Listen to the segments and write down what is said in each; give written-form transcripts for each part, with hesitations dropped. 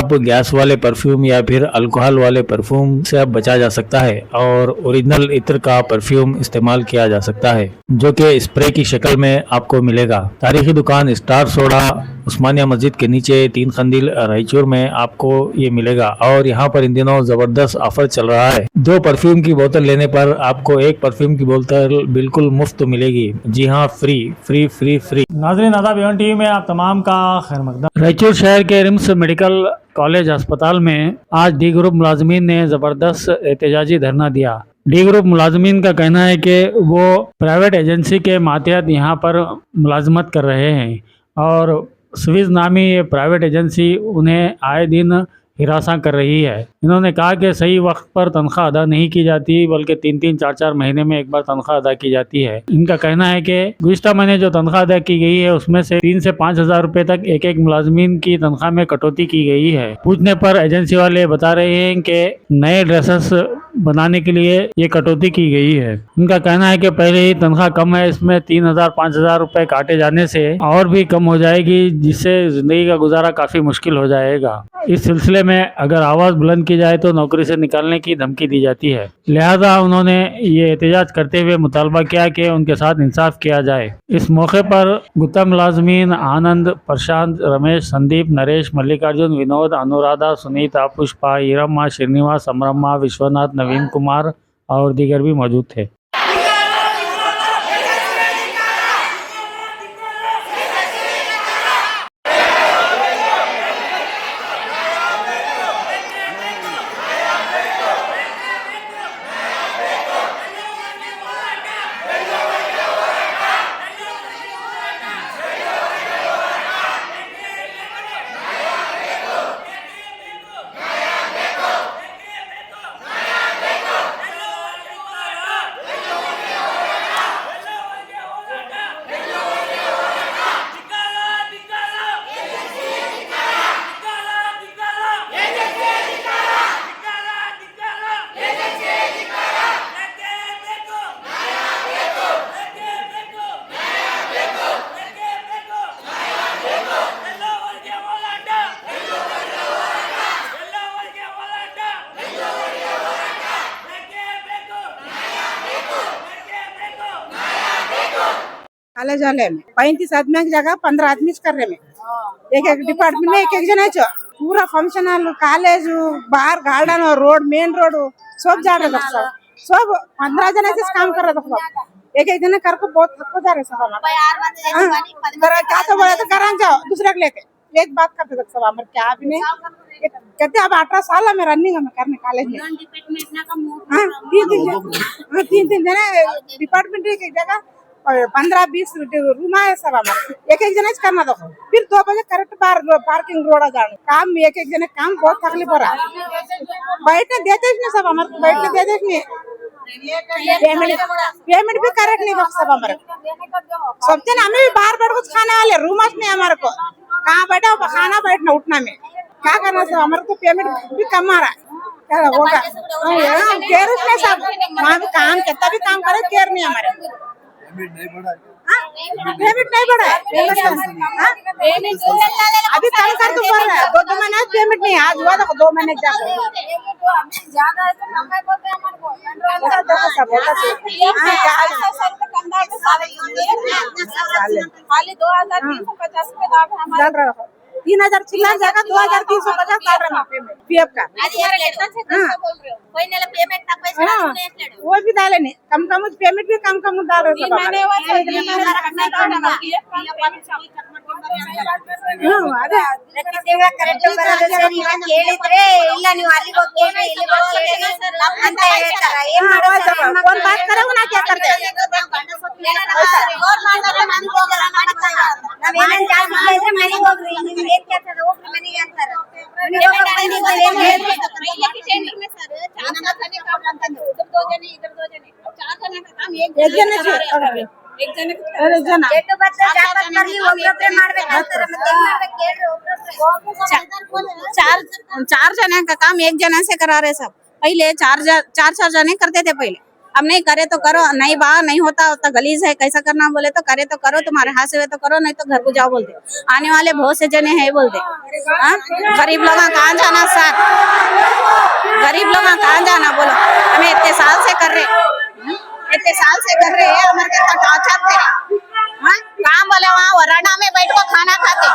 आप गैस वाले परफ्यूम या फिर अल्कोहल वाले परफ्यूम से अब बचा जा सकता है और ओरिजिनल इत्र का परफ्यूम इस्तेमाल किया जा सकता है, जो कि स्प्रे की शक्ल में आपको मिलेगा। तारीखी दुकान स्टार सोडा उस्मानिया मस्जिद के नीचे 3 खंदिल रायचूर में आपको ये मिलेगा और यहाँ पर इन दिनों जबरदस्त ऑफर चल रहा है। 2 परफ्यूम की बोतल लेने पर आपको 1 परफ्यूम की बोतल बिल्कुल मुफ्त मिलेगी। जी हाँ, फ्री फ्री फ्री फ्री। नाज़रीन, आदाब, एवन टीवी में आप तमाम का खैर मकदम। रायचूर शहर के रिम्स मेडिकल कॉलेज अस्पताल में आज डी ग्रुप मुलाजमीन ने जबरदस्त एहतजाजी धरना दिया। डी ग्रुप मुलाजमीन का कहना है कि वो प्राइवेट एजेंसी के मातहत यहाँ पर मुलाजमत कर रहे हैं और स्विस नामी ये प्राइवेट एजेंसी उन्हें आए दिन हिरासा कर रही है। इन्होंने कहा कि सही वक्त पर तनख्वाह अदा नहीं की जाती, बल्कि 3-3, 4-4 महीने में एक बार तनख्वाह अदा की जाती है। इनका कहना है कि गुज़िश्ता महीने जो तनख्वाह अदा की गई है उसमें से 3 से 5 हज़ार रुपये तक एक मुलाजमीन की तनख्वाह में कटौती की गई है। पूछने पर एजेंसी वाले बता रहे हैं कि नए ड्रेसेस बनाने के लिए ये कटौती की गई है। इनका कहना है कि पहले ही तनख्वाह कम है, इसमें 3,000-5,000 रुपये काटे जाने से और भी कम हो जाएगी, जिससे जिंदगी का गुजारा काफ़ी मुश्किल हो जाएगा। इस सिलसिले में अगर आवाज़ बुलंद की जाए तो नौकरी से निकालने की धमकी दी जाती है। लिहाजा उन्होंने ये एहतजाज करते हुए मुतालबा किया कि उनके साथ इंसाफ किया जाए। इस मौके पर गुत्ता मुलाजमीन आनंद, प्रशांत, रमेश, संदीप, नरेश, मल्लिकार्जुन, विनोद, अनुराधा, सुनीता, पुष्पा, ईरम्मा, श्रीनिवास, अमरम्मा, विश्वनाथ, नवीन कुमार और दीगर भी मौजूद थे। कॉलेज वाले में 35 आदमी की जगह 15 आदमी कर रहे में एक डिपार्टमेंट में एक जन है। पूरा फंक्शन हॉल, कॉलेज, बाहर गार्डन और रोड, मेन रोड सब जा रहे सब 15 जन ऐसे काम कर रहे थे। एक जन कर को बहुत थक जा रहे सब। क्या तो बोले तो करा जाओ दूसरे को लेके एक बात करते थे सब हमारे क्या भी नहीं कहते। अब 18 साल है मैं रनिंग में करने कॉलेज में। 3 जने डिपार्टमेंट की जगह 15-20 रूम है सब हमारे एक जने करना दो। फिर 2 बजे करेक्ट पार्किंग रोड जाने काम एक जने काम बहुत तकलीफ हो रहा है। बैठने देते नहीं सब हमारे, बैठने देते नहीं, पेमेंट भी करेक्ट नहीं सब हमारे। सब जन हमें भी बाहर बैठ कुछ खाने वाले रूम नहीं हमारे को, कहाँ बैठा खाना बैठना उठना में क्या करना सब हमारे को पेमेंट भी कम आ रहा है होगा। केयर उसमें सब वहाँ भी काम कितना भी काम करे केयर नहीं हमारे। पेमेंट नहीं बढ़ा है अभी कल कर तो बढ़ रहा है। 2 महीने पेमेंट नहीं आज हुआ था 2 महीने खाली 2,350 3,000 चिल्ला जाएगा 2,350 डाल रहे पेमेंट पीएफ का। वो भी डाले नहीं, कम पेमेंट भी कम डाल रहे कौन बात करे ना क्या करते चार जने का काम एक जने से करा रहे सब। पहले चार जने करते थे पहले, अब नहीं करे तो करो, नहीं बा नहीं होता तो गलीज है, कैसा करना बोले तो करे तो करो, तुम्हारे हाथ से हुए तो करो, नहीं तो घर को जाओ बोलते। आने वाले बहुत से जने हैं बोलते। गरीब लोग कहाँ जाना सर, गरीब लोग कहाँ जाना बोलो। हमें इतने साल से कर रहे, इतने साल से कर रहे हैं, हमारे कितना टॉर्चर दे रहे। काम वाले वहाँ वराडा में बैठ को खाना खाते,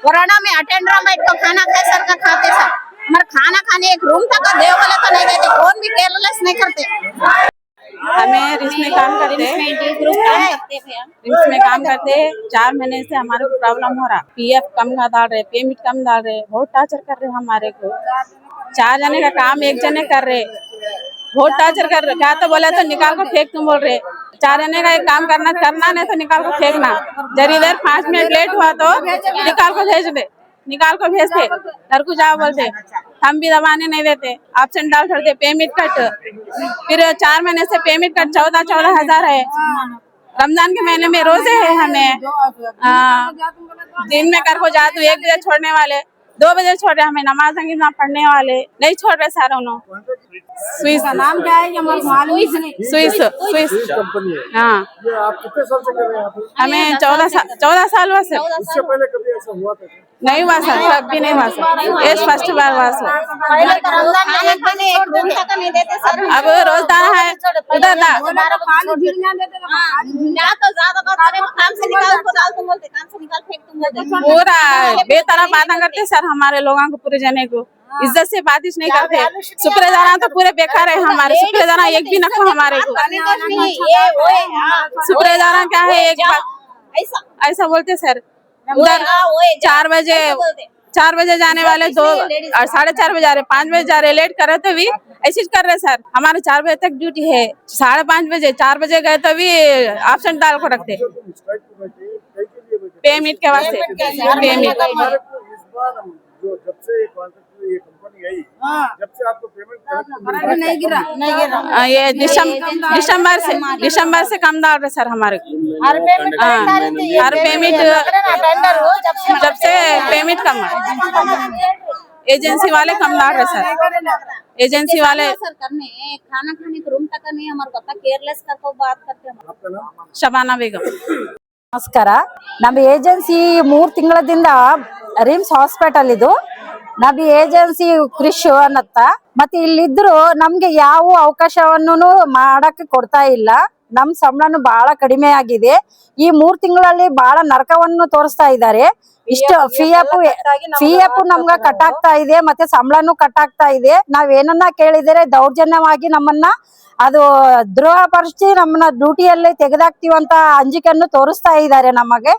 वराडा में अटेंडर में बैठ को खाना खाए सर का खाते सर। हमारे खाना खाने एक रूम तक देव बोले तो नहीं देते, फोन भी केयरलेस नहीं करते। हमें रिम्स में काम करते रिम्स में काम करते 4 महीने से हमारे को प्रॉब्लम हो रहा। पीएफ कम का डाल रहे, पेमेंट कम डाल रहे, बहुत टॉर्चर कर रहे हमारे को। 4 जने का काम 1 जने कर रहे, बहुत टॉर्चर कर रहे। क्या तो बोले तो निकाल को फेंक तुम बोल रहे। 4 जने का एक काम करना नहीं तो निकाल को फेंकना। जब इधर 5 मिनट लेट हुआ तो निकाल को भेज दे, निकाल को भेजते, घर को जाओ बोलते। हम भी दबाने नहीं देते, एब्सेंट डाल छोड़ते, पेमेंट कट। फिर 4 महीने से पेमेंट कट 14 हजार है। रमजान के महीने में रोजे है हमें। दिन में घर को जाते 1 बजे छोड़ने वाले, 2 बजे छोड़ रहे, हमें नमाज पढ़ने वाले नहीं छोड़ रहे सर। उन्होंने स्विस नाम क्या है स्विस कंपनी है। हाँ, ये आप कितने साल से कर रहे हैं आप? हमें 14 साल हुआ सर। इससे पहले कभी ऐसा हुआ था? नहीं हुआ सर, कभी नहीं हुआ सर, ये फर्स्ट बार हुआ सर। पहले तो रमजान में एक दिन एक रूम तक नहीं देते सर। अब रोजदार है उधर ना तो ज्यादा बात करे, काम से निकाल को डाल तुम बोलते, काम से निकाल फेंक तुम बोलते। पूरा बेतरफ बातें करते सर हमारे लोगों को, पूरे जने को इज्जत से बात नहीं करते। शुक्रजाना तो पूरे बेकार है हमारे, शुक्रजाना एक भी नखो हमारे को। शुक्रजाना क्या है एक बात ऐसा बोलते सर। उधर 4 बजे जाने वाले 2 और 4:30 बजे आ रहे, 5 बजे जा रहे, लेट कर रहे तो भी ऐसे कर रहे सर। हमारे 4 बजे तक ड्यूटी है, 5:30 बजे 4 बजे गए तो भी एब्सेंट डाल को रखते, पेमेंट के वास्ते। पेमेंट जो जब से ये कंपनी आई, जब से आपको पेमेंट नहीं गिरा ये दिसंबर से कम डाल रहे सर हमारे को। हर पेमेंट जब से पेमेंट कम है, एजेंसी वाले कम डाल रहे सर। एजेंसी वाले सर करने खाना खाने के रूम तक नहीं, हमारे को केयरलेस करके बात करते हैं। शबाना बेगम। ನಮಸ್ಕಾರ. ನಮ್ಮ ಏಜೆನ್ಸಿ 3 ತಿಂಗಳದಿಂದ ರಿಮ್ಸ್ ಹಾಸ್ಪಿಟಲ್ ಇದು. ನಮ್ಮ ಏಜೆನ್ಸಿ ಕೃಷಿ ಅನ್ನತ್ತ, ಮತ್ತೆ ಇಲ್ಲಿದ್ರು ನಮ್ಗೆ ಯಾವ ಅವಕಾಶವನ್ನು ಮಾಡಕ್ಕೆ ಕೊಡ್ತಾ ಇಲ್ಲ. ನಮ್ ಸಂಬಳನು ಬಹಳ ಕಡಿಮೆ ಆಗಿದೆ. ಈ 3 ತಿಂಗಳಲ್ಲಿ ಬಹಳ ನರಕವನ್ನು ತೋರಿಸ್ತಾ ಇದ್ದಾರೆ. ಇಷ್ಟು ಪಿಎಫ್ ನಮ್ಗ ಕಟ್ ಆಗ್ತಾ ಇದೆ, ಮತ್ತೆ ಸಂಬಳನು ಕಟ್ ಆಗ್ತಾ ಇದೆ. ನಾವ್ ಏನನ್ನ ಕೇಳಿದರೆ ದೌರ್ಜನ್ಯವಾಗಿ ನಮ್ಮನ್ನ ಅದು ದ್ರೋಹ ಪರಿಸ್ಥಿತಿ, ನಮ್ಮನ್ನ ಡ್ಯೂಟಿಯಲ್ಲಿ ತೆಗೆದಾಕ್ತಿವಂತ ಅಂಜಿಕೆಯನ್ನು ತೋರಿಸ್ತಾ ಇದ್ದಾರೆ. ನಮಗೆ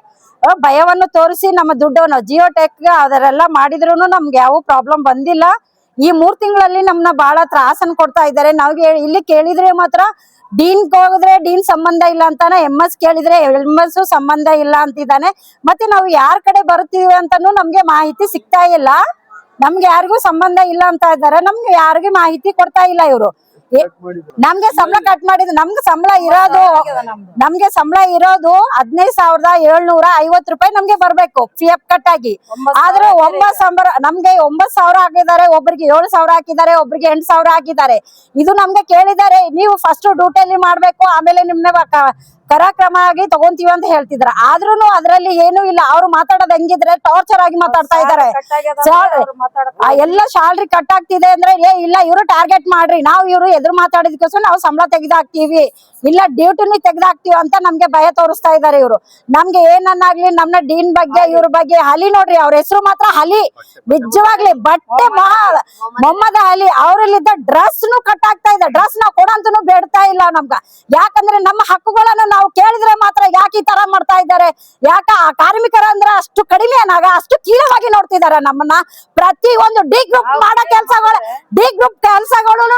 ಭಯವನ್ನು ತೋರಿಸಿ ನಮ್ಮ ದುಡ್ಡನ್ನು ಜಿಯೋ ಟೆಕ್ ಅದರೆಲ್ಲ ಮಾಡಿದ್ರು ನಮ್ಗೆ ಯಾವ ಪ್ರಾಬ್ಲಮ್ ಬಂದಿಲ್ಲ. ಈ 3 ತಿಂಗಳಲ್ಲಿ ನಮ್ಮನ್ನ ಬಹಳ ತ್ರಾಸನ್ನು ಕೊಡ್ತಾ ಇದ್ದಾರೆ. ನಾವ್ ಇಲ್ಲಿ ಕೇಳಿದ್ರೆ ಮಾತ್ರ ಡೀನ್ ಹೋಗಿದ್ರೆ ಡೀನ್ ಸಂಬಂಧ ಇಲ್ಲ ಅಂತಾನೆ, MS ಕೇಳಿದ್ರೆ MS ಸಂಬಂಧ ಇಲ್ಲ ಅಂತಿದ್ದಾನೆ. ಮತ್ತೆ ನಾವು ಯಾರ ಕಡೆ ಬರ್ತೀವಿ ಅಂತಾನು ನಮ್ಗೆ ಮಾಹಿತಿ ಸಿಗ್ತಾ ಇಲ್ಲ. ನಮ್ಗೆ ಯಾರಿಗೂ ಸಂಬಂಧ ಇಲ್ಲ ಅಂತ ಇದ್ದಾರೆ, ನಮ್ಗೆ ಯಾರಿಗೂ ಮಾಹಿತಿ ಕೊಡ್ತಾ ಇಲ್ಲ ಇವರು. ನಮ್ಗೆ ಸಂಬಳ ಕಟ್ ಮಾಡಿದ್ರು. ನಮ್ಗೆ ಸಂಬಳ ಇರೋದು 15,750 ರೂಪಾಯಿ ನಮ್ಗೆ ಬರ್ಬೇಕು PF ಕಟ್ ಆಗಿ. ಆದ್ರೆ 9,000 ನಮ್ಗೆ 9,000 ಹಾಕಿದ್ದಾರೆ, ಒಬ್ಬರಿಗೆ 7,000 ಹಾಕಿದ್ದಾರೆ, ಒಬ್ಬರಿಗೆ 8,000 ಹಾಕಿದ್ದಾರೆ. ಇದು ನಮ್ಗೆ ಕೇಳಿದ್ದಾರೆ, ನೀವು ಫಸ್ಟ್ ಡ್ಯೂಟಿಯಲ್ಲಿ ಮಾಡ್ಬೇಕು, ಆಮೇಲೆ ನಿಮ್ನ ಕ್ರಮ ಆಗಿ ತಗೊಂತೀವಿ ಅಂತ ಹೇಳ್ತಿದ್ರ. ಆದ್ರೂನು ಅದ್ರಲ್ಲಿ ಏನು ಇಲ್ಲ. ಅವ್ರು ಮಾತಾಡೋದ್ ಹೆಂಗಿದ್ರೆ ಟಾರ್ಚರ್ ಆಗಿ ಮಾತಾಡ್ತಾ ಇದಾರೆ. ಎಲ್ಲ ಸ್ಯಾಲ್ರಿ ಕಟ್ ಆಗ್ತಿದೆ ಅಂದ್ರೆ ಇಲ್ಲ ಇವ್ರು ಟಾರ್ಗೆಟ್ ಮಾಡ್ರಿ, ನಾವು ಇವ್ರು ಎದುರು ಮಾತಾಡಿದಕ್ಕೋಸ್ಕರ ನಾವು ಸಂಬಳ ತೆಗೆದಾಕ್ತಿವಿ, ಇಲ್ಲ ಡ್ಯೂಟಿನಿ ತೆಗೆದಾಕ್ತಿವಿ ಅಂತ ನಮ್ಗೆ ಭಯ ತೋರಿಸ್ತಾ ಇದಾರೆ ಇವರು. ನಮ್ಗೆ ಏನನ್ನಾಗ್ಲಿ ನಮ್ನ ಡೀನ್ ಬಗ್ಗೆ ಇವ್ರ ಬಗ್ಗೆ ಹಲಿ ನೋಡ್ರಿ, ಅವ್ರ ಹೆಸರು ಮಾತ್ರ ಹಲಿ, ನಿಜವಾಗ್ಲಿ ಬಟ್ಟೆ ಬಹಳ ಮೊಹಮ್ಮದ್ ಅಲಿ. ಅವ್ರಲ್ಲಿದ್ದ ಡ್ರೆಸ್ ಕಟ್ ಆಗ್ತಾ ಇದೆ. ಡ್ರೆಸ್ ನಾವು ಕೊಡಂತೂ ಬೇಡ್ತಾ ಇಲ್ಲ ನಮ್ಗ. ಯಾಕಂದ್ರೆ ನಮ್ಮ ಹಕ್ಕುಗಳನ್ನು ನಾವು ಕೇಳಿದ್ರೆ ಮಾತ್ರ ಯಾಕೆ ಈ ತರ ಮಾಡ್ತಾ ಇದ್ದಾರೆ? ಯಾಕ ಕಾರ್ಮಿಕರ ಅಂದ್ರೆ ಅಷ್ಟು ಕಡಿಮೆ ಏನಾಗ ಅಷ್ಟು ಕೀಳವಾಗಿ ನೋಡ್ತಿದಾರೆ ನಮ್ಮನ್ನ. ಪ್ರತಿ ಒಂದು ಡಿ ಗ್ರೂಪ್ ಮಾಡೋ ಕೆಲಸಗಳು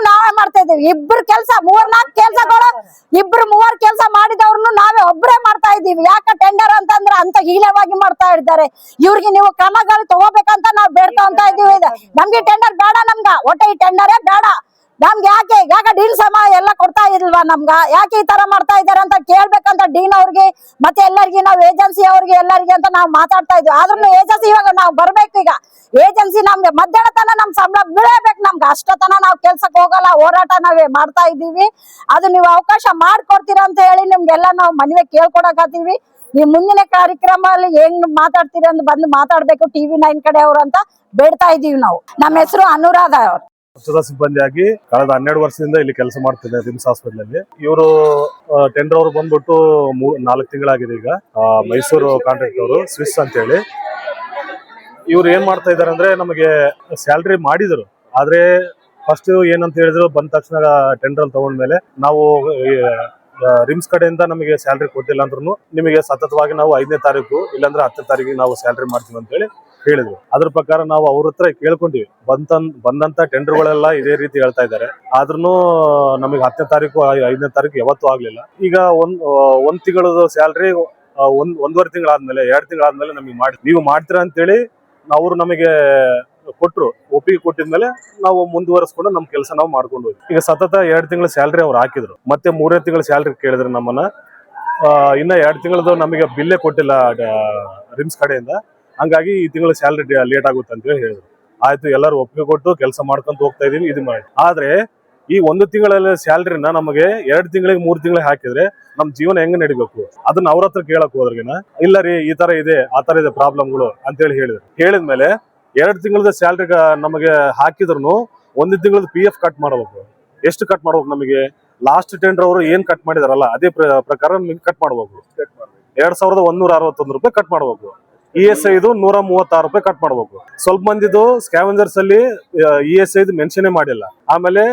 ನಾವೇ ಮಾಡ್ತಾ ಇದೀವಿ. 2 ಕೆಲಸ 3-4 ಕೆಲಸಗಳು 2-3 ಕೆಲಸ ಮಾಡಿದವ್ರನ್ನು ನಾವೇ ಒಬ್ಬರೇ ಮಾಡ್ತಾ ಇದೀವಿ. ಯಾಕ ಟೆಂಡರ್ ಅಂತಂದ್ರೆ ಅಂತ ಹೀಲವಾಗಿ ಮಾಡ್ತಾ ಇದ್ದಾರೆ. ಇವ್ರಿಗೆ ನೀವು ಕ್ರಮಗಳು ತಗೋಬೇಕಂತ ನಾವು ಬೇಡ್ಕೊಂತ ಇದೀವಿ. ನಮ್ಗೆ ಟೆಂಡರ್ ಬೇಡ, ನಮ್ಗ ಒಟ್ಟ ಈ ಟೆಂಡರೇ ಬೇಡ. ನಮ್ಗೆ ಯಾಕೆ ಡೀಲ್ ಸಮ ಎಲ್ಲ ಕೊಡ್ತಾ ಇಲ್ವಾ ನಮ್ಗ? ಯಾಕೆ ಈ ತರ ಮಾಡ್ತಾ ಇದಾರೆ ಅಂತ ಕೇಳ್ಬೇಕಂತ ಡೀನ್ ಅವ್ರಿಗೆ ಮತ್ತೆ ಎಲ್ಲರಿಗೆ ನಾವು ಏಜೆನ್ಸಿ ಅವ್ರಿಗೆ ಎಲ್ಲರಿಗೆ ಅಂತ ನಾವು ಮಾತಾಡ್ತಾ ಇದ್ವಿ. ಆದ್ರೂ ಏಜೆನ್ಸಿ ಇವಾಗ ನಾವು ಬರ್ಬೇಕು. ಈಗ ಏಜೆನ್ಸಿ ನಮ್ಗೆ ಮಧ್ಯಾಹ್ನ ತನ ನಮ್ ಸಂಬಳ ಬೀಳಬೇಕು. ನಮ್ಗೆ ಅಷ್ಟತನ ನಾವು ಕೆಲ್ಸಕ್ಕೆ ಹೋಗಲ್ಲ, ಹೋರಾಟ ನಾವೇ ಮಾಡ್ತಾ ಇದ್ದೀವಿ. ಅದು ನೀವು ಅವಕಾಶ ಮಾಡ್ಕೊಡ್ತೀರಾ ಅಂತ ಹೇಳಿ ನಿಮ್ಗೆಲ್ಲ ನಾವು ಮನವಿ ಕೇಳ್ಕೊಡಕತ್ತೀವಿ. ನೀವು ಮುಂದಿನ ಕಾರ್ಯಕ್ರಮದಲ್ಲಿ ಹೆಂಗ್ ಮಾತಾಡ್ತೀರಿ ಅಂತ ಬಂದು ಮಾತಾಡ್ಬೇಕು TV9 ಕಡೆ ಅವ್ರು ಅಂತ ಬೇಡ್ತಾ ಇದೀವಿ ನಾವು. ನಮ್ಮ ಹೆಸರು ಅನುರಾಧ ಅವ್ರು. ಸ್ವಚ್ಛತಾ ಸಿಬ್ಬಂದಿಯಾಗಿ ಕಳೆದ 12 ವರ್ಷದಿಂದ ಇಲ್ಲಿ ಕೆಲಸ ಮಾಡ್ತಿದ್ದಾರೆ ರಿಮ್ಸ್ ಹಾಸ್ಪಿಟಲ್ ಅಲ್ಲಿ. ಇವರು ಟೆಂಡರ್ ಅವರು ಬಂದ್ಬಿಟ್ಟು 4 ತಿಂಗಳಾಗಿದೆ. ಈಗ ಮೈಸೂರು ಕಾಂಟ್ರಾಕ್ಟ್ ಅವರು ಸ್ವಿಸ್ ಅಂತ ಹೇಳಿ ಇವ್ರು ಏನ್ ಮಾಡ್ತಾ ಇದಾರೆ ಅಂದ್ರೆ, ನಮಗೆ ಸ್ಯಾಲ್ರಿ ಮಾಡಿದ್ರು. ಆದ್ರೆ ಫಸ್ಟ್ ಏನಂತ ಹೇಳಿದ್ರು, ಬಂದ ತಕ್ಷಣ ಟೆಂಡರ್ ತಗೊಂಡ್ಮೇಲೆ ನಾವು ರಿಮ್ಸ್ ಕಡೆಯಿಂದ ನಮಗೆ ಸ್ಯಾಲ್ರಿ ಕೊಟ್ಟಿಲ್ಲ ಅಂದ್ರೂ ನಿಮಗೆ ಸತತವಾಗಿ ನಾವು 5ನೇ ತಾರೀಕು ಇಲ್ಲಾಂದ್ರೆ 10ನೇ ತಾರೀಕಿಗೆ ನಾವು ಸ್ಯಾಲ್ರಿ ಮಾಡ್ತೀವಿ ಅಂತ ಹೇಳಿ ಹೇಳಿದ್ರು. ಅದ್ರ ಪ್ರಕಾರ ನಾವು ಅವ್ರ ಹತ್ರ ಕೇಳ್ಕೊಂಡಿವಿ. ಬಂದಂತ ಟೆಂಡರ್ಗಳೆಲ್ಲ ಇದೇ ರೀತಿ ಹೇಳ್ತಾ ಇದ್ದಾರೆ. ಆದ್ರೂ ನಮಗೆ 10ನೇ ತಾರೀಕು 5ನೇ ತಾರೀಕು ಯಾವತ್ತೂ ಆಗ್ಲಿಲ್ಲ. ಈಗ ಒಂದ್ ತಿಂಗಳದ ಸ್ಯಾಲ್ರಿ ಒಂದೂವರೆ ತಿಂಗಳಾದ್ಮೇಲೆ 2 ತಿಂಗಳಾದ್ಮೇಲೆ ನಮಗೆ ನೀವು ಮಾಡ್ತೀರಾ ಅಂತೇಳಿ ಅವರು ನಮಗೆ ಕೊಟ್ರು. ಒಪ್ಪಿಗೆ ಕೊಟ್ಟಿದ್ಮೇಲೆ ನಾವು ಮುಂದುವರಿಸ್ಕೊಂಡು ನಮ್ ಕೆಲಸ ನಾವು ಮಾಡ್ಕೊಂಡು ಹೋಗಿ ಈಗ ಸತತ 2 ತಿಂಗಳ ಸ್ಯಾಲ್ರಿ ಅವ್ರು ಹಾಕಿದ್ರು. ಮತ್ತೆ 3ನೇ ತಿಂಗಳ ಸ್ಯಾಲ್ರಿ ಕೇಳಿದ್ರು ನಮ್ಮನ್ನ. ಇನ್ನ 2 ತಿಂಗಳದ್ದು ನಮಗೆ ಬಿಲ್ಲೇ ಕೊಟ್ಟಿಲ್ಲ ರಿಮ್ಸ್ ಕಡೆಯಿಂದ. ಹಂಗಾಗಿ ಈ ತಿಂಗಳ ಸ್ಯಾಲ್ರಿ ಲೇಟ್ ಆಗುತ್ತೆ ಅಂತ ಹೇಳಿ ಹೇಳಿದ್ರು. ಆಯ್ತು, ಎಲ್ಲರೂ ಒಪ್ಪಿಗೆ ಕೊಟ್ಟು ಕೆಲಸ ಮಾಡ್ಕೊಂತ ಹೋಗ್ತಾ ಇದೀವಿ. ಇದು ಮಾಡಿ ಆದ್ರೆ ಈ 1 ತಿಂಗಳಲ್ಲಿ ಸ್ಯಾಲ್ರಿನ ನಮಗೆ 2 ತಿಂಗಳಿಗೆ 3 ತಿಂಗಳಿಗೆ ಹಾಕಿದ್ರೆ ನಮ್ ಜೀವನ ಹೆಂಗ್ ನಡಿಬೇಕು ಅದನ್ನ ಅವ್ರ ಹತ್ರ ಕೇಳಕ್ ಹೋದ್ರಿಗಿನ ಇಲ್ಲ ರೀ ಈ ತರ ಇದೆ ಆ ತರ ಇದೆ ಪ್ರಾಬ್ಲಮ್ಗಳು ಅಂತ ಹೇಳಿ ಹೇಳಿದ್ರು. ಹೇಳಿದ್ಮೇಲೆ 2 ತಿಂಗಳದ ಸ್ಯಾಲ್ರಿ ನಮಗೆ ಹಾಕಿದ್ರು 1 ತಿಂಗಳದ PF ಕಟ್ ಮಾಡಬೇಕು. ಎಷ್ಟು ಕಟ್ ಮಾಡ್ಬೇಕು? ನಮಗೆ ಲಾಸ್ಟ್ ಟೆಂಡರ್ ಅವರು ಏನ್ ಕಟ್ ಮಾಡಿದಾರಲ್ಲ ಅದೇ ಪ್ರಕಾರ ನಮಗೆ ಕಟ್ ಮಾಡ್ಬೇಕು. 2161 ರೂಪಾಯಿ ಕಟ್ ಮಾಡ್ಬೇಕು. ESI 136 ರೂಪಾಯಿ ಕಟ್ ಮಾಡ್ಬೇಕು. ಸ್ವಲ್ಪ ಮಂದಿದು ಸ್ಕ್ಯಾವೆಂಜರ್ಸ್ ಅಲ್ಲಿ ESI ಮೆನ್ಷನ್ ಮಾಡಿಲ್ಲ. ಆಮೇಲೆ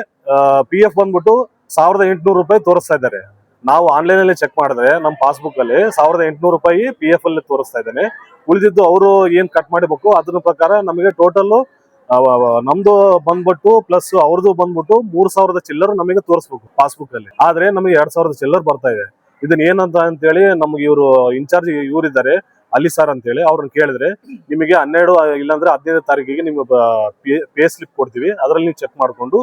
PF ಬಂದ್ಬಿಟ್ಟು 1800 ರೂಪಾಯಿ ತೋರಿಸ್ತಾ ಇದ್ದಾರೆ. ನಾವು ಆನ್ಲೈನ್ ಅಲ್ಲಿ ಚೆಕ್ ಮಾಡಿದ್ರೆ ನಮ್ಮ ಪಾಸ್ಬುಕ್ ಅಲ್ಲಿ 1800 ರೂಪಾಯಿ PF ಅಲ್ಲಿ ತೋರಿಸ್ತಾ ಇದ್ದೇನೆ. ಉಳಿದಿದ್ದು ಅವರು ಏನ್ ಕಟ್ ಮಾಡಬೇಕು ಅದ್ರ ಪ್ರಕಾರ ನಮಗೆ ಟೋಟಲ್ ನಮ್ದು ಬಂದ್ಬಿಟ್ಟು ಪ್ಲಸ್ ಅವ್ರದ್ದು ಬಂದ್ಬಿಟ್ಟು 3000 ಚಿಲ್ಲರ್ ನಮಗೆ ತೋರಿಸ್ಬೇಕು ಪಾಸ್ಬುಕ್ ಅಲ್ಲಿ. ಆದ್ರೆ ನಮಗೆ 2000 ಚಿಲ್ಲರ್ ಬರ್ತಾ ಇದೆ. ಇದನ್ನ ಏನಂತ ಅಂತೇಳಿ ನಮ್ಗೆ ಇವರು ಇನ್ಚಾರ್ಜ್ ಇವರಿದ್ದಾರೆ ಅಲ್ಲಿ ಸರ್ ಅಂತ ಹೇಳಿ ಅವ್ರನ್ನ ಕೇಳಿದ್ರೆ, ನಿಮಗೆ 12 ಇಲ್ಲಾಂದ್ರೆ 15ನೇ ತಾರೀಕಿಗೆ ನಿಮ್ಗೆ ಪೇ ಸ್ಲಿಪ್ ಕೊಡ್ತೀವಿ, ಅದ್ರಲ್ಲಿ ನೀವು ಚೆಕ್ ಮಾಡ್ಕೊಂಡು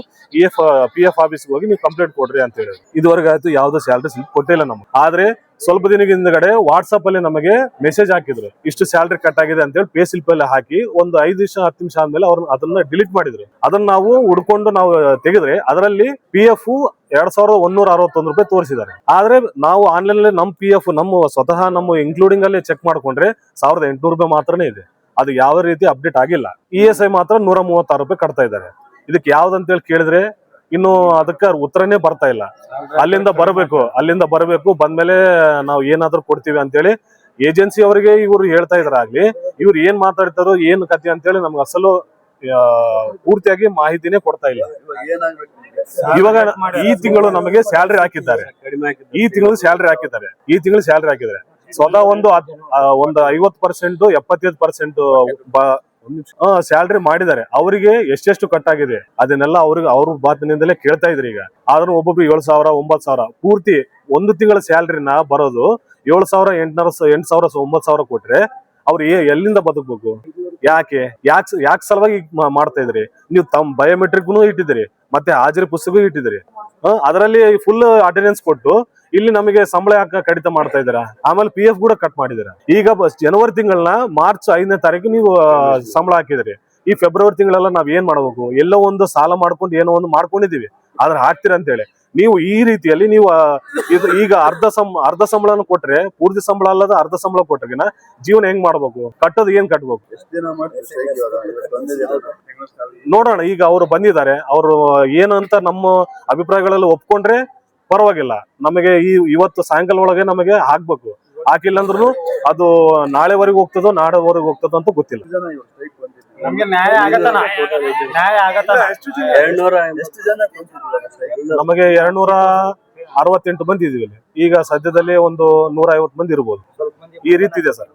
PF ಆಫೀಸ್ಗೆ ಹೋಗಿ ನೀವು ಕಂಪ್ಲೇಂಟ್ ಕೊಡ್ರಿ ಅಂತ ಹೇಳಿ. ಇದುವರೆಗೆ ಆಯ್ತು ಯಾವ್ದು ಸ್ಯಾಲ್ರಿ ಸ್ಲಿಪ್ ಕೊಟ್ಟಿಲ್ಲ ನಮ್ಗೆ. ಆದ್ರೆ ಸ್ವಲ್ಪ ದಿನದ ಹಿಂದಗಡೆ ವಾಟ್ಸ್ಆಪ್ ಅಲ್ಲಿ ನಮಗೆ ಮೆಸೇಜ್ ಹಾಕಿದ್ರು, ಇಷ್ಟು ಸ್ಯಾಲ್ರಿ ಕಟ್ ಆಗಿದೆ ಅಂತ ಹೇಳಿ ಪೇ ಸ್ಲಿಪ್ ಅಲ್ಲಿ ಹಾಕಿ ಒಂದು 5 ನಿಮಿಷ 10 ನಿಮಿಷ ಆದ್ಮೇಲೆ ಅವ್ರು ಅದನ್ನ ಡಿಲೀಟ್ ಮಾಡಿದ್ರು. ಅದನ್ನ ನಾವು ಹುಡ್ಕೊಂಡು ನಾವು ತೆಗೆದ್ರೆ ಅದರಲ್ಲಿ PF 2161 ರೂಪಾಯಿ ತೋರಿಸಿದ್ದಾರೆ. ಆದ್ರೆ ನಾವು ಆನ್ಲೈನ್ ಅಲ್ಲಿ ನಮ್ PF ನಮ್ಮ ಸ್ವತಃ ನಮ್ಮ ಇನ್ಕ್ಲೂಡಿಂಗ್ ಅಲ್ಲಿ ಚೆಕ್ ಮಾಡ್ಕೊಂಡ್ರೆ 1800 ರೂಪಾಯಿ ಮಾತ್ರನೇ ಇದೆ. ಅದು ಯಾವ ರೀತಿ ಅಪ್ಡೇಟ್ ಆಗಿಲ್ಲ. ESI ಮಾತ್ರ 136 ರೂಪಾಯಿ ಕಟ್ತಾ ಇದ್ದಾರೆ. ಇದಕ್ಕೆ ಯಾವ್ದಂತೇಳಿ ಕೇಳಿದ್ರೆ ಇನ್ನು ಅದಕ್ಕೆ ಉತ್ತರನೇ ಬರ್ತಾ ಇಲ್ಲ. ಅಲ್ಲಿಂದ ಬರಬೇಕು ಬಂದ್ಮೇಲೆ ನಾವು ಏನಾದ್ರೂ ಕೊಡ್ತೀವಿ ಅಂತೇಳಿ ಏಜೆನ್ಸಿ ಅವರಿಗೆ ಇವರು ಹೇಳ್ತಾ ಇದ್ರಾಗ್ಲಿ, ಇವ್ರು ಏನ್ ಮಾತಾಡ್ತಾರೋ ಏನ್ ಕಥೆ ಅಂತೇಳಿ ನಮ್ಗೆ ಅಸಲು ಪೂರ್ತಿಯಾಗಿ ಮಾಹಿತಿನೇ ಕೊಡ್ತಾ ಇಲ್ಲ. ಇವಾಗ ಈ ತಿಂಗಳು ನಮಗೆ ಸ್ಯಾಲ್ರಿ ಹಾಕಿದ್ದಾರೆ. ಈ ತಿಂಗಳು ಸ್ಯಾಲ್ರಿ ಹಾಕಿದ್ದಾರೆ. ಸ್ವತಃ ಒಂದು 50% 75% ಸ್ಯಾಲ್ರಿ ಮಾಡಿದ್ದಾರೆ. ಅವರಿಗೆ ಎಷ್ಟೆಷ್ಟು ಕಟ್ ಆಗಿದೆ ಅದನ್ನೆಲ್ಲ ಅವ್ರ ಬಾತಿನಿಂದಲೇ ಕೇಳ್ತಾ ಇದ್ರಿ. ಈಗ ಆದ್ರೂ ಒಬ್ಬೊಬ್ರು 7000 9000 ಪೂರ್ತಿ 1 ತಿಂಗಳ ಸ್ಯಾಲ್ರಿನ ಬರೋದು 7800 8000 9000 ಕೊಟ್ರೆ ಅವ್ರು ಎಲ್ಲಿಂದ ಬದುಕಬೇಕು? ಯಾಕೆ ಸಲುವಾಗಿ ಮಾಡ್ತಾ ಇದ್ರಿ? ನೀವು ತಮ್ಮ ಬಯೋಮೆಟ್ರಿಕ್ ಇಟ್ಟಿದ್ದೀರಿ, ಮತ್ತೆ ಹಾಜರಿ ಪುಸ್ತಕ ಇಟ್ಟಿದ್ದೀರಿ. ಅದರಲ್ಲಿ ಫುಲ್ ಅಟೆಂಡೆನ್ಸ್ ಕೊಟ್ಟು ಇಲ್ಲಿ ನಮಗೆ ಸಂಬಳ ಯಾಕೆ ಕಡಿತ ಮಾಡ್ತಾ ಇದ್ದೀರಾ? ಆಮೇಲೆ PF ಕೂಡ ಕಟ್ ಮಾಡಿದ್ದೀರಾ. ಈಗ ಜನವರಿ ತಿಂಗಳನ್ನ ಮಾರ್ಚ್ 5ನೇ ತಾರೀಕು ನೀವು ಸಂಬಳ ಹಾಕಿದ್ರಿ. ಈ ಫೆಬ್ರವರಿ ತಿಂಗಳೆಲ್ಲ ನಾವ್ ಏನ್ ಮಾಡ್ಬೇಕು? ಎಲ್ಲೋ ಒಂದು ಸಾಲ ಮಾಡ್ಕೊಂಡು ಏನೋ ಒಂದು ಮಾಡ್ಕೊಂಡಿದೀವಿ, ಆದ್ರೆ ಹಾಕ್ತೀರ ಅಂತೇಳಿ ನೀವು ಈ ರೀತಿಯಲ್ಲಿ ನೀವು ಈಗ ಅರ್ಧ ಸಂಬಳನ ಕೊಟ್ರೆ, ಪೂರ್ತಿ ಸಂಬಳ ಅಲ್ಲದ ಅರ್ಧ ಸಂಬಳ ಕೊಟ್ರಿಗಿನ ಜೀವನ ಹೆಂಗ್ ಮಾಡ್ಬೇಕು? ಕಟ್ಟೋದು ಏನ್ ಕಟ್ಬೇಕು? ನೋಡೋಣ. ಈಗ ಅವರು ಬಂದಿದ್ದಾರೆ, ಅವರು ಏನಂತ ನಮ್ಮ ಅಭಿಪ್ರಾಯಗಳೆಲ್ಲ ಒಪ್ಕೊಂಡ್ರೆ ಪರವಾಗಿಲ್ಲ. ನಮಗೆ ಇವತ್ತು ಸಾಯಂಕಾಲ ಒಳಗೆ ನಮಗೆ ಹಾಕ್ಬೇಕು. ಹಾಕಿಲ್ಲ ಅಂದ್ರೂ ಅದು ನಾಳೆವರೆಗೂ ಹೋಗ್ತದೋ ನಾಳೆವರೆಗೂ ಹೋಗ್ತದೋ ಅಂತ ಗೊತ್ತಿಲ್ಲ. ನಮಗೆ 268 ಮಂದಿ ಇದೀವಿ. ಈಗ ಸದ್ಯದಲ್ಲಿ ಒಂದು 150 ಮಂದಿ ಇರ್ಬೋದು. ಈ ರೀತಿ ಇದೆ ಸರ್.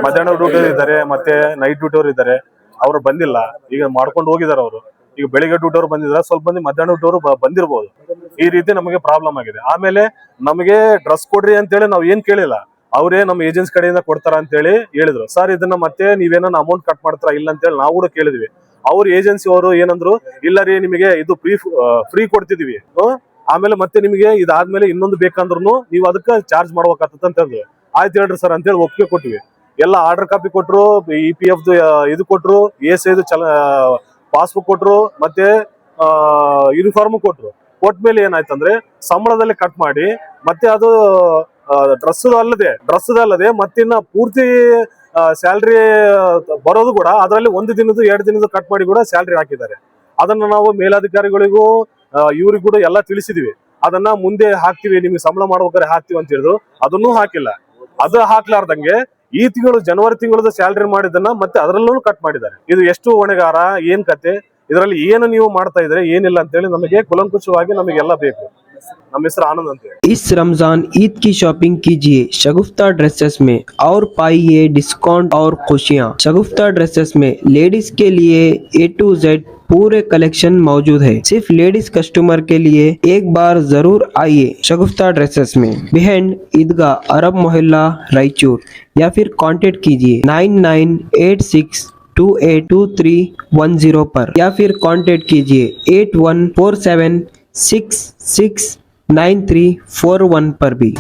ಮಧ್ಯಾಹ್ನ ಡ್ಯೂಟಿ ಇದ್ದಾರೆ, ಮತ್ತೆ ನೈಟ್ ಡ್ಯೂಟಿ ಅವರು ಇದ್ದಾರೆ. ಅವ್ರು ಬಂದಿಲ್ಲ, ಈಗ ಮಾಡ್ಕೊಂಡು ಹೋಗಿದ್ದಾರೆ ಅವರು. ಈಗ ಬೆಳಿಗ್ಗೆ ಡ್ಯೂಟಿ ಅವರು ಬಂದಿದ್ದಾರೆ, ಸ್ವಲ್ಪ ಮಂದಿ ಮಧ್ಯಾಹ್ನ ಡ್ಯೂಟಿ ಅವರು ಬಂದಿರಬಹುದು. ಈ ರೀತಿ ನಮಗೆ ಪ್ರಾಬ್ಲಮ್ ಆಗಿದೆ. ಆಮೇಲೆ ನಮಗೆ ಡ್ರೆಸ್ ಕೊಡ್ರಿ ಅಂತೇಳಿ ನಾವ್ ಏನ್ ಕೇಳಿಲ್ಲ, ಅವರೇ ನಮ್ಮ ಏಜೆನ್ಸಿ ಕಡೆಯಿಂದ ಕೊಡ್ತಾರ ಅಂತ ಹೇಳಿ ಹೇಳಿದ್ರು. ಸರ್ ಇದನ್ನ ಮತ್ತೆ ನೀವೇನ ಅಮೌಂಟ್ ಕಟ್ ಮಾಡ್ತಾರ ಇಲ್ಲ ಅಂತ ಹೇಳಿ ನಾವು ಕೂಡ ಕೇಳಿದ್ವಿ. ಅವ್ರ ಏಜೆನ್ಸಿ ಅವರು ಏನಂದ್ರು, ಇಲ್ಲ ರೀ ನಿಮಗೆ ಇದು ಫ್ರೀ ಕೊಡ್ತಿದೀವಿ, ಆಮೇಲೆ ಮತ್ತೆ ನಿಮಗೆ ಇದಾದ್ಮೇಲೆ ಇನ್ನೊಂದು ಬೇಕಂದ್ರು ನೀವು ಅದಕ್ಕೆ ಚಾರ್ಜ್ ಮಾಡ್ಬೇಕಾಗ್ತದೆ ಅಂತ ಹೇಳಿದ್ರು. ಆಯ್ತು ಹೇಳ್ರಿ ಸರ್ ಅಂತೇಳಿ ಒಪ್ಪಿಗೆ ಕೊಟ್ಟಿವಿ. ಎಲ್ಲ ಆರ್ಡರ್ ಕಾಪಿ ಕೊಟ್ರು, EPF ಇದು ಕೊಟ್ರು, ESI ಪಾಸ್ಬುಕ್ ಕೊಟ್ರು, ಮತ್ತೆ ಯೂನಿಫಾರ್ಮ್ ಕೊಟ್ರು. ಕೊಟ್ಮೇಲೆ ಏನಾಯ್ತಂದ್ರೆ ಸಂಬಳದಲ್ಲಿ ಕಟ್ ಮಾಡಿ ಮತ್ತೆ ಅದು ಡ್ರೆಸ್ ಅಲ್ಲದೆ ಮತ್ತಿನ್ನ ಪೂರ್ತಿ ಸ್ಯಾಲ್ರಿ ಬರೋದು ಕೂಡ ಅದರಲ್ಲಿ 1 ದಿನದ್ದು 2 ದಿನದ್ದು ಕಟ್ ಮಾಡಿ ಕೂಡ ಸ್ಯಾಲ್ರಿ ಹಾಕಿದ್ದಾರೆ. ಅದನ್ನ ನಾವು ಮೇಲಾಧಿಕಾರಿಗಳಿಗೂ ಇವ್ರಿಗೂ ಕೂಡ ಎಲ್ಲ ತಿಳಿಸಿದೀವಿ. ಅದನ್ನ ಮುಂದೆ ಹಾಕ್ತಿವಿ, ನಿಮ್ಗೆ ಸಂಬಳ ಮಾಡ್ಬೇಕಾದ್ರೆ ಹಾಕ್ತಿವಿ ಅಂತ ಹೇಳಿದ್ರು. ಅದನ್ನೂ ಹಾಕಿಲ್ಲ. ಅದು ಹಾಕ್ಲಾರ್ದಂಗೆ ಈ ತಿಂಗಳು ಜನವರಿ ತಿಂಗಳದ ಸ್ಯಾಲ್ರಿ ಮಾಡಿದನ್ನ ಮತ್ತೆ ಅದರಲ್ಲೂ ಕಟ್ ಮಾಡಿದ್ದಾರೆ. ಇದು ಎಷ್ಟು ಹೊಣೆಗಾರ, ಏನ್ ಕತೆ, ಇದರಲ್ಲಿ ಏನು ನೀವು ಮಾಡ್ತಾ ಇದ್ರೆ ಏನಿಲ್ಲ ಅಂತ ಹೇಳಿ ನಮಗೆ ಕುಲಂಕುಷವಾಗಿ ನಮಗೆಲ್ಲ ಬೇಕು. ನಮ್ಮ ಹೆಸರು ಆನಂದ್ ಅಂತ ಹೇಳಿ. इस रमजान ईद की शॉपिंग कीजिए शगुफ्ता ड्रेसेस में और पाइए डिस्काउंट और खुशियाँ। शगुफ्ता ड्रेसेस में लेडीज के लिए A to Z पूरे कलेक्शन मौजूद है। सिर्फ लेडीज कस्टमर के लिए एक बार जरूर आइए शगुफ्ता ड्रेसेस में, बिहाइंड ईदगाह अरब मोहल्ला रायचूर, या फिर कांटेक्ट कीजिए 9986282310 पर, या फिर कांटेक्ट कीजिए 8147669341 पर भी।